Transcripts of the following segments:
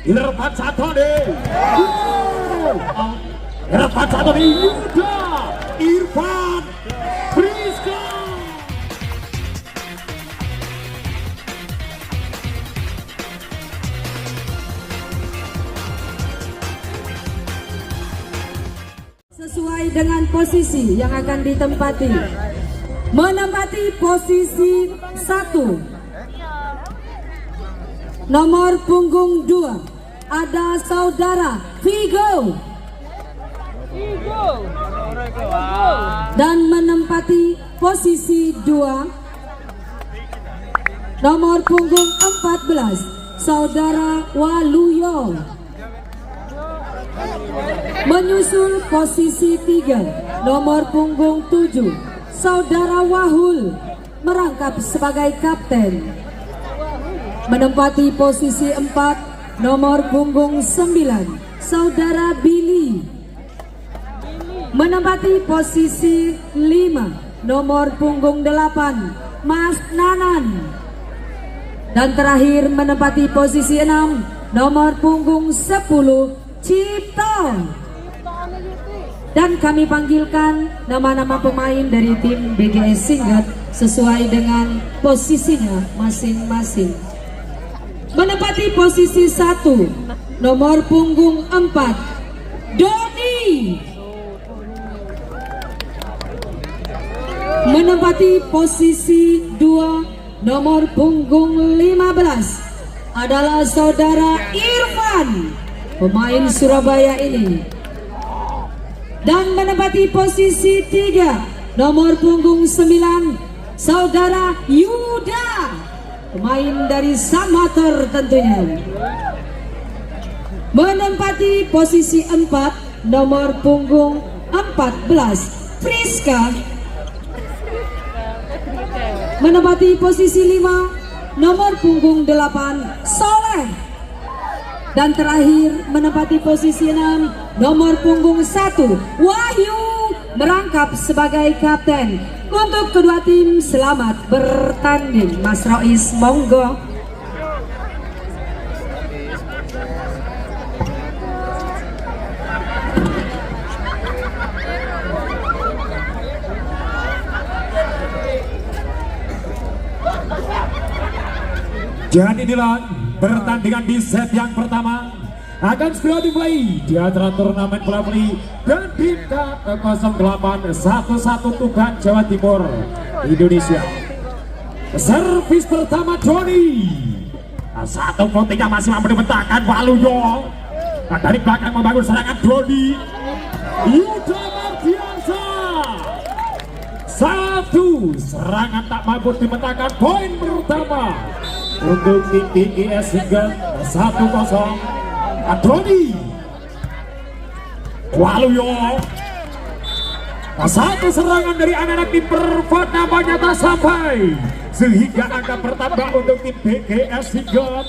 Irfan Satoni. Irfan Satoni. Yuda. Irfan. Priska. Sesuai dengan posisi yang akan ditempati. Menempati posisi 1 nomor punggung 2 ada saudara Vigo. Dan menempati posisi 2 nomor punggung 14 saudara Waluyo. Menyusul posisi 3 nomor punggung 7 saudara Wahul merangkap sebagai kapten. Menempati posisi 4 nomor punggung 9 saudara Billy. Menempati posisi 5 nomor punggung 8 Mas Nanan. Dan terakhir menempati posisi 6 nomor punggung 10 Cipto. Dan kami panggilkan nama-nama pemain dari tim BGS Singgat sesuai dengan posisinya masing-masing. Menempati posisi 1 nomor punggung 4 Doni. Menempati posisi 2 nomor punggung 15 adalah saudara Irfan, pemain Surabaya ini. Dan menempati posisi 3 nomor punggung 9 saudara Yuda, pemain dari Samator tentunya. Menempati posisi 4 nomor punggung 14 Priska. Menempati posisi 5 nomor punggung 8 Soleh. Dan terakhir menempati posisi 6 nomor punggung 1 Wahyu merangkap sebagai kapten. Untuk kedua tim selamat bertanding. Mas Rois monggo. Jadi inilah pertandingan di set yang pertama akan segera dimulai di acara turnamen bola voli dan bintang 08 11 Tuban Jawa Timur Indonesia. Servis pertama Doni. Satu kontingnya masih mampu dibentangkan Waluyo. Dari belakang membangun serangan Doni. Yuda Mardiansa. Satu serangan tak mampu dibentangkan, poin pertama untuk tim BGS hingga 1-0. Doni Waluyo. Satu serangan dari anak-anak tim Pervat namanya tak sampai, sehingga angka bertambah untuk tim BGS hingga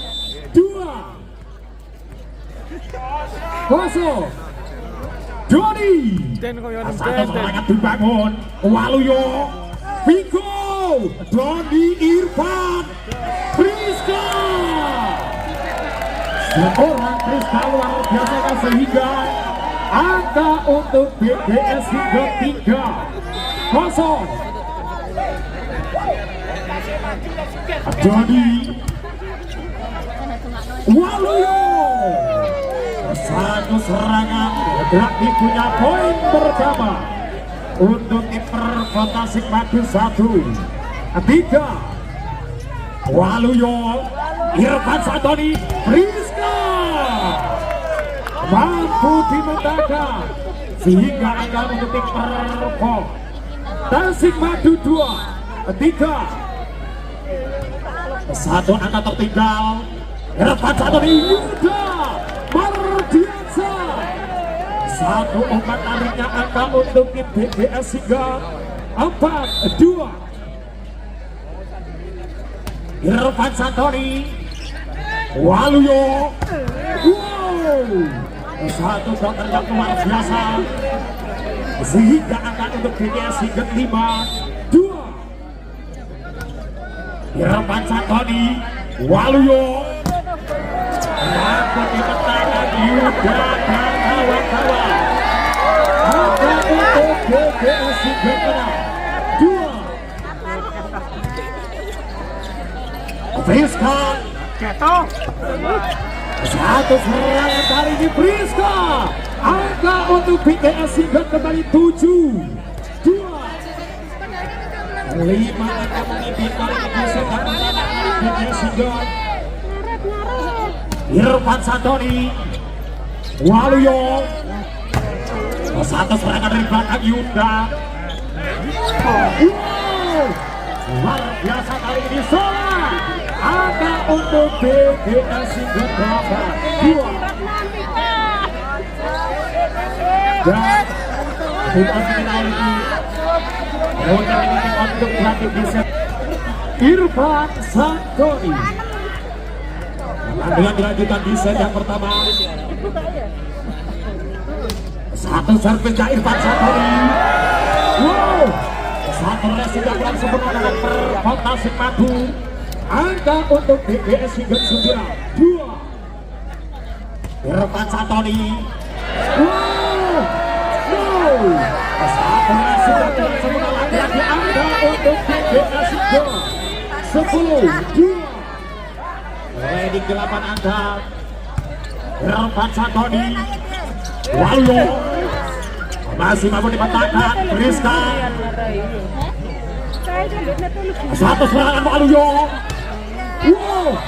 2-0. Doni. Satu serangan dibangun Waluyo. Vigo. Doni, Irfan, Priska. Seorang Priska luar biasa sehingga angka untuk BGS hingga 3-0. Doni Waluyo. Satu serangan berarti punya poin pertama untuk tim Pervat Tasik Madu 1-3. Waluyo, Irfan Satoni, Priska mampu dimenangkan sehingga angka untuk tim Pervat Tasik Madu 2-3. Satu angka tertinggal Irfan Satoni, Yuda Mardiansa. Satu umpan tariknya angka untuk tim BGS hingga 4-2. Irfan Satoni, Waluyo. Wow, satu counter yang luar biasa sehingga angka untuk BGS hingga 5-2. Irfan Satoni, Waluyo. Takut di pertahanan Yuda dan kawan-kawan. Ada untuk BGS Sigana 2. Friska Jatuh. satu serangan kali ini Friska. Angka untuk BGS Sigana kembali 7-2. 5 angka memimpin kali ini di set pertama BGS Sigana. Irfan Santoni, Waluyo, satu serangan dari belakang Yuda. Luar biasa kali ini Sola. Angka untuk BGS Sigana 2. Dan bukan final ini. Untuk berlatih di set Irfan Santoni. Dengan dilanjutkan di set yang pertama. Satu servis dari Irfan Santoni. Wow, satu resi yang kurang sempurna dengan perpotasi madu. Angka untuk BGS Sigana 2. Irfan Santoni. Wow, satu resi yang kurang sempurna lagi-lagi. Angka untuk BGS Sigana 10-2. Leading 8 angka. Irfan Santoni, Waluyo masih mampu dipatahkan. Friska, satu serangan Waluyo. Wow,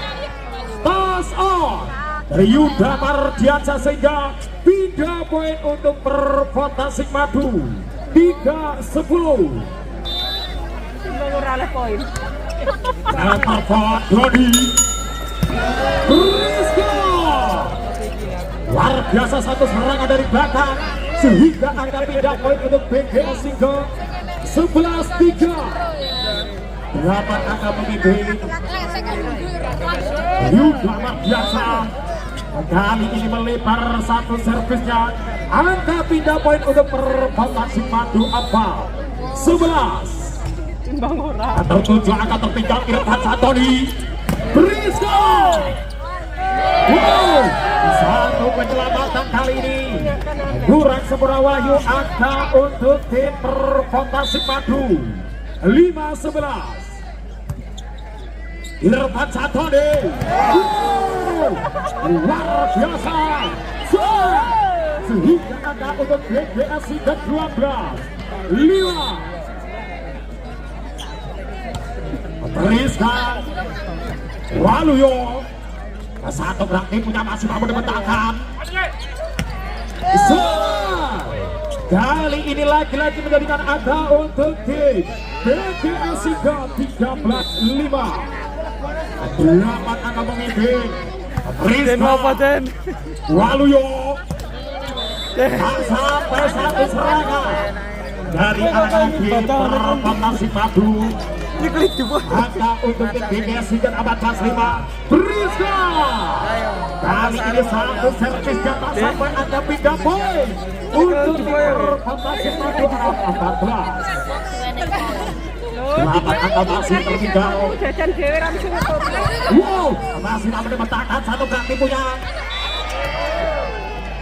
toss on dari Yuda Mardiansyah sehingga 3 poin untuk Perpotasik Madu. 3-10. Dalam perpot Dodi Friska, luar biasa satu serangan dari belakang sehingga angka pindah poin untuk BGS Sigana 11-3. 8 angka memimpin Yuda Mardiansyah. Kali ini melebar satu servisnya. Angka pindah poin untuk Perpotasik Madu 11 atau 7 angka tertinggal Irfan Santoni. Friska, wow, satu penyelamatan kali ini kurang sempurna Wahyu. Angka untuk tim Perpotasik Madu 5-11. Irfan Santoni, wow, luar biasa sehingga angka untuk BGS Sigana 12-5. Friska, Waluyo, satu berarti punya masih mampu dibentangkan. Kali ini lagi-lagi menjadikan angka untuk tim BGS Sigana 13-5. 8 angka memimpin. Friska, Waluyo, sampai satu serangan dari anak-anak tim Perpotasik Madu. Angka untuk tim BGS Sigana 14-5. Friska, kali ini satu servis dan tak sampai angka pindah poin untuk Perpotasik Madu 14. 8 angka masih tertinggal. Wow, masih mampu dibentangkan satu berarti punya.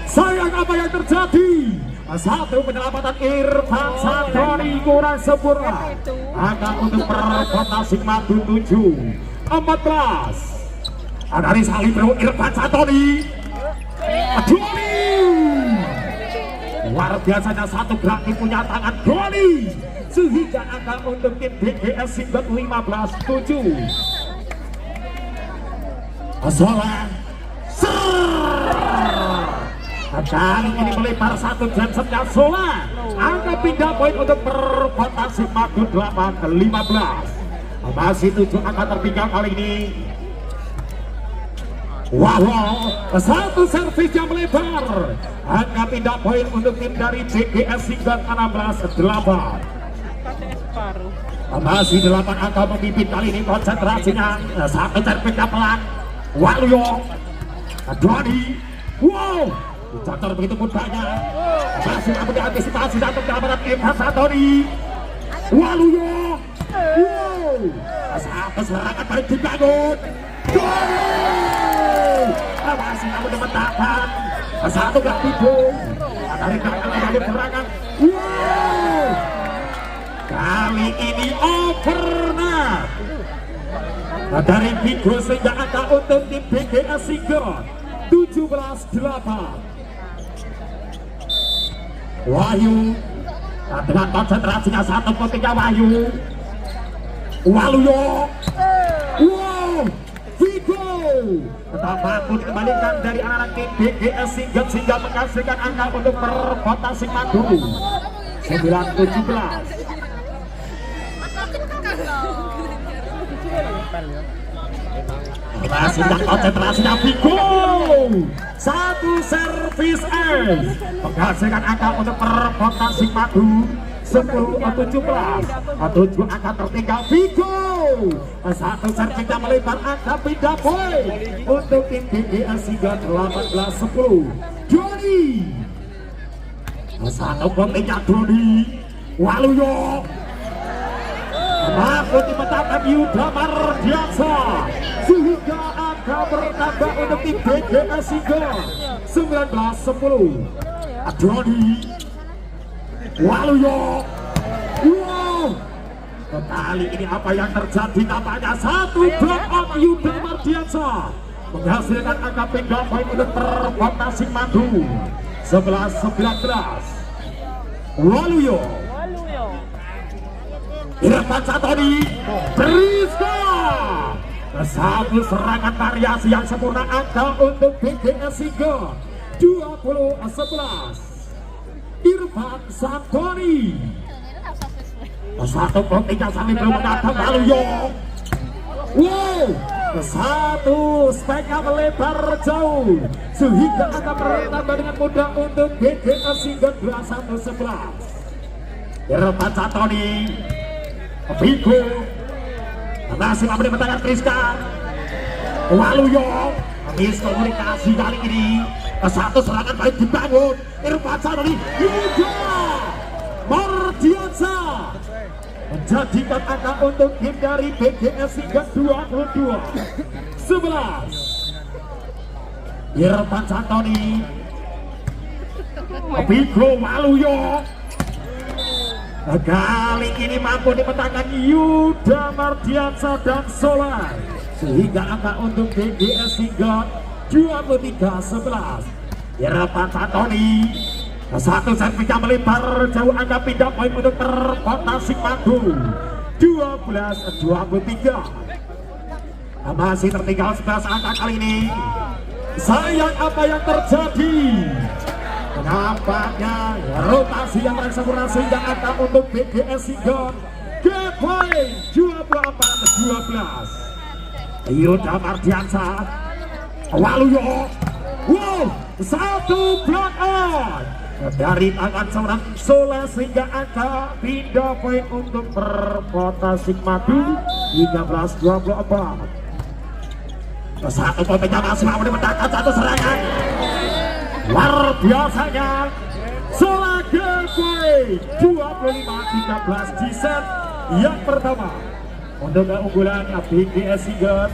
Sayang apa yang terjadi? Satu penyelamatan Irfan Santoni kurang sempurna. Angka untuk Perpotasik Madu 7-14. Dari Salibro Irfan Santoni. Luar biasanya satu berarti punya tangan Doni sehingga angka untuk tim BGS Sigana 15-7. Asola kali ini melebar satu jam setnya Sola. Angka pindah poin untuk Perpotasik Madu 8-15. Masih 7 angka tertinggal kali ini. Wow, satu servis yang melebar. Angka pindah poin untuk tim dari BGS Sigana 16-8. Masih 8 angka memimpin kali ini konsentrasinya. Satu servis yang pelan. Waluyo, Doni, wow, jatuh begitu mudahnya. Masih mampu diantisipasi satu keamanan Irfan Santoni. Waluyo, wow, satu serangan balik dibangun. Doni, masih namun dipetakan satu gak tidur dari belakang serangan. Wow, kali ini overnet dari Vigo sehingga angka untuk tim BGA Sigon 17-8. Wahyu dengan konsentrasinya satu ketika Wahyu Waluyo. Wow, Vigo tetap mampu dikembalikan dari anak tim BGS Sigon sehingga menghasilkan angka untuk Perkota Madu 9-17. Masih dan konsentrasinya Vigo, satu servis menghasilkan angka untuk Perkota Madu 10-17. 7 angka tertinggal Vigo, satu servisnya melebar angka pindah poin untuk tim BGA Sigon 18-10. Doni, satu pentingnya Doni Waluyo mampu dipecahkan Yuda Mardiansa sehingga angka bertambah untuk tim BGA Sigon 19-10. Doni Waluyo. Wow, kali ini apa yang terjadi? Namanya satu block up Yuda Mardiansa menghasilkan angka pindah poin untuk Perkota Madu 11-19. Waluyo, Irfan Satoni, Priska, satu serangan variasi yang sempurna angka untuk BGA Sigon 20-11. Irfan Satoni, satu pentingnya sampai belum datang Waluyo. Wow, satu speknya melebar jauh sehingga akan bertambah dengan mudah untuk BGA Sigon 21-11. Irfan Satoni, Vigo masih memberi pertanyaan Priska. Waluyo miskomunikasi kali ini, satu serangan baik dibangun Irfan Satoni. Yuda Mardiansa menjadikan angka untuk tim dari BGS Sigon 22-11. Irfan Satoni, Vigo, Waluyo kali ini mampu dipetakan Yuda Mardiansa dan Solar sehingga angka untuk BGS Sigon 23-11. Irfan Satoni, satu servisnya melebar jauh angka pindah poin untuk Perkota Madu 12-23. Masih tertinggal 11 angka kali ini. Sayang apa yang terjadi? Nampaknya rotasi yang paling sempurna sehingga angka untuk BGS Sigon game point 24-12. Yuda Mardiansa, Waluyo. Wow, satu block out dari tangan seorang Sola sehingga angka pindah poin untuk Perkota Madu 13-24. Satu poinnya masih mampu dipecahkan satu serangan. Luar biasanya Sola game point 25-13 di set yang pertama untuk keunggulan BGS Sigon